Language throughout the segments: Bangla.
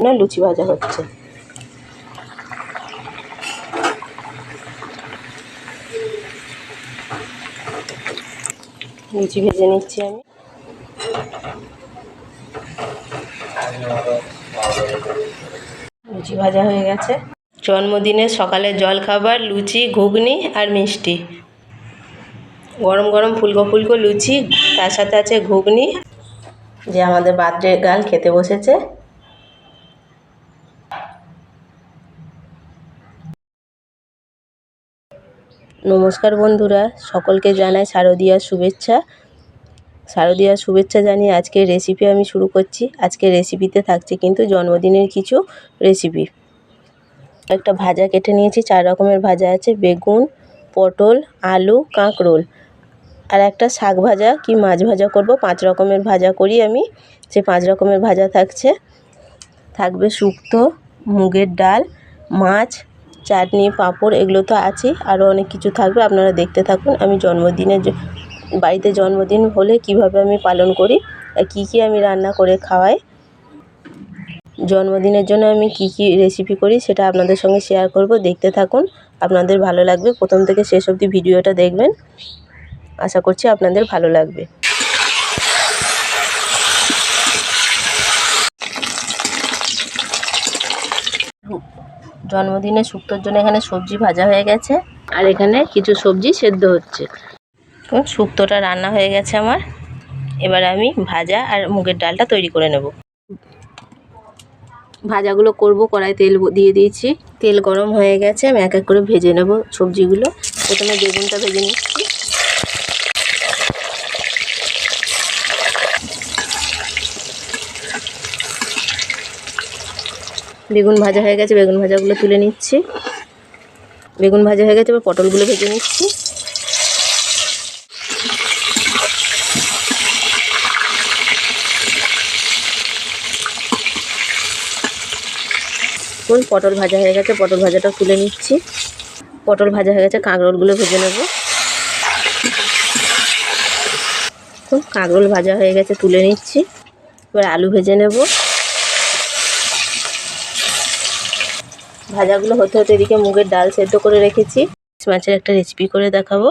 না লুচি ভাজা হচ্ছে। লুচি ভেজে নিচ্ছি আমি। লুচি ভাজা হয়ে গেছে। জন্মদিনের সকালের জলখাবার লুচি, ঘুগনি আর মিষ্টি। গরম গরম ফুলকো ফুলকো লুচি, তার সাথে আছে ঘুগনি। যে আমাদের বার্থডে গার্ল খেতে বসেছে। নমস্কার বন্ধুরা, সকলকে জানাই শারদীয়ার শুভেচ্ছা। শারদীয়ার শুভেচ্ছা জানিয়ে আজকের রেসিপি আমি শুরু করছি। আজকের রেসিপিতে থাকছে কিন্তু জন্মদিনের কিছু রেসিপি। একটা ভাজা কেটে নিয়েছি, 4 রকমের ভাজা আছে, বেগুন, পটল, আলু, কাঁকরোল। আর একটা শাক ভাজা কি মাছ ভাজা করব। 5 রকমের ভাজা করি আমি। সে 5 রকমের ভাজা থাকবে শুক্তো, মুগের ডাল, মাছ, চাটনি, পাঁপড়, এগুলো তো আছেই। আরও অনেক কিছু থাকবে, আপনারা দেখতে থাকুন। আমি বাড়িতে জন্মদিন হলে কিভাবে আমি পালন করি আর কী কী আমি রান্না করে খাওয়াই। জন্মদিনের জন্য আমি কি কি রেসিপি করি সেটা আপনাদের সঙ্গে শেয়ার করব। দেখতে থাকুন, আপনাদের ভালো লাগবে। প্রথম থেকে শেষ অবধি ভিডিওটা দেখবেন, আশা করছি আপনাদের ভালো লাগবে। জন্মদিনে শুক্তোর জন্য এখানে সবজি ভাজা হয়ে গেছে, আর এখানে কিছু সবজি সেদ্ধ হচ্ছে। শুক্তোটা রান্না হয়ে গেছে আমার। এবার আমি ভাজা আর মুগের ডালটা তৈরি করে নেব। ভাজাগুলো করব, কড়াই তেল দিয়ে দিয়েছি। তেল গরম হয়ে গেছে, আমি এক এক করে ভেজে নেব সবজিগুলো। প্রথমে বেগুনটা ভেজে নিচ্ছি। বেগুন ভাজা হয়ে গেছে, বেগুন ভাজাগুলো তুলে নিচ্ছি। বেগুন ভাজা হয়ে গেছে, এবার পটলগুলো ভেজে নিচ্ছি। পটল ভাজা হয়ে গেছে, পটল ভাজাটা তুলে নিচ্ছি। পটল ভাজা হয়ে গেছে, কাঁকরোলগুলো ভেজে নেব। কাঁকরোল ভাজা হয়ে গেছে, তুলে নিচ্ছি। এবার আলু ভেজে নেব। ভাজাগুলো হতে হতে এদিকে মুগের ডাল সেদ্ধ করে রেখেছি। মাছের একটা রেসিপি করে দেখাবো।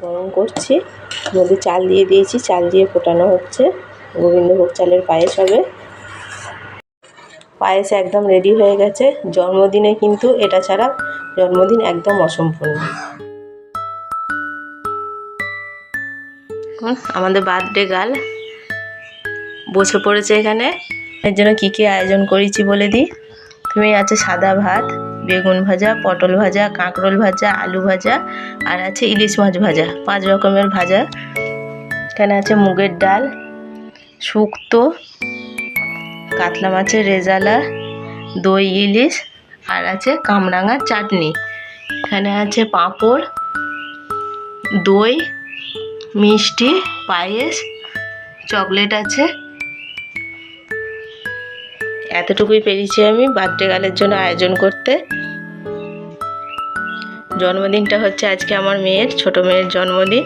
গরম করছি, মধ্যে চাল দিয়ে দিয়েছি, চাল দিয়ে ফোটানো হচ্ছে। গোবিন্দভোগ চালের পায়েস হবে। পায়েস একদম রেডি হয়ে গেছে। জন্মদিনে কিন্তু এটা ছাড়া জন্মদিন একদম অসম্পূর্ণ। আমাদের বার্থডে গার্ল বসে পড়েছে এখানে। এর জন্য কী কী আয়োজন করেছি বলে দিই। তুমি আছে সাদা ভাত, বেগুন ভাজা, পটল ভাজা, কাঁকরোল ভাজা, আলু ভাজা, আর আছে ইলিশ মাছ ভাজা। 5 রকমের ভাজা। এখানে আছে মুগের ডাল, শুক্তো, কাতলা মাছের রেজালা, দই ইলিশ, আর আছে কামরাঙার চাটনি। এখানে আছে পাঁপড়, দই, মিষ্টি, পায়েস, চকলেট আছে। এতটুকুই পেরেছি আমি বার্থডে গার্লের জন্য আয়োজন করতে। জন্মদিনটা হচ্ছে আজকে আমার মেয়ের, ছোট মেয়ের জন্মদিন।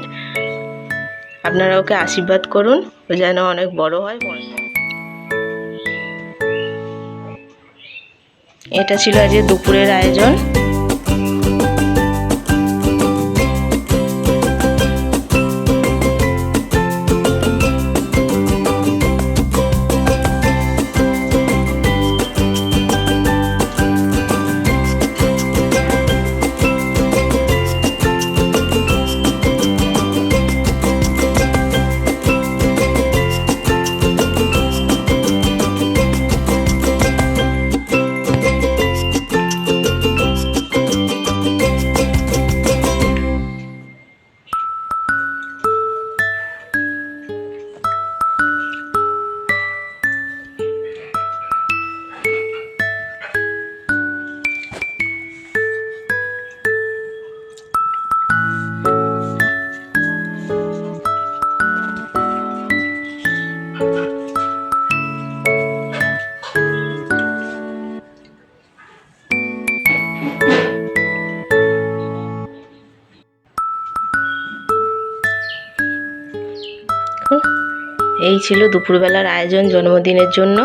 আপনারা ওকে আশীর্বাদ করুন, ও যেন অনেক বড় হয়। এটা ছিল আজকে দুপুরের আয়োজন। এই ছিল দুপুরবেলার আয়োজন জন্মদিনের জন্য।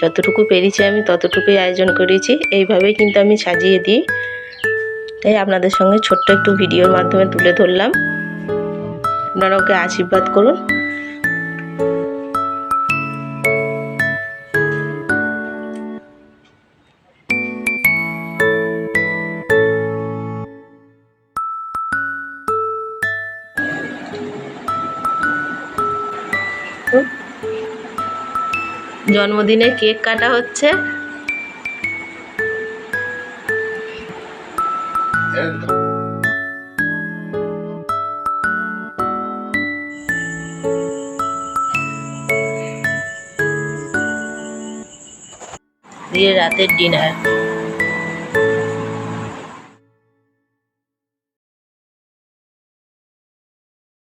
যতটুকু পেরেছি আমি ততটুকুই আয়োজন করেছি। এইভাবেই কিন্তু আমি সাজিয়ে দিই, তাই আপনাদের সঙ্গে ছোট্ট একটু ভিডিওর মাধ্যমে তুলে ধরলাম। আপনারা ওকে আশীর্বাদ করুন। জন্মদিনে কেক কাটা হচ্ছে। দিয়ে রাতের ডিনার।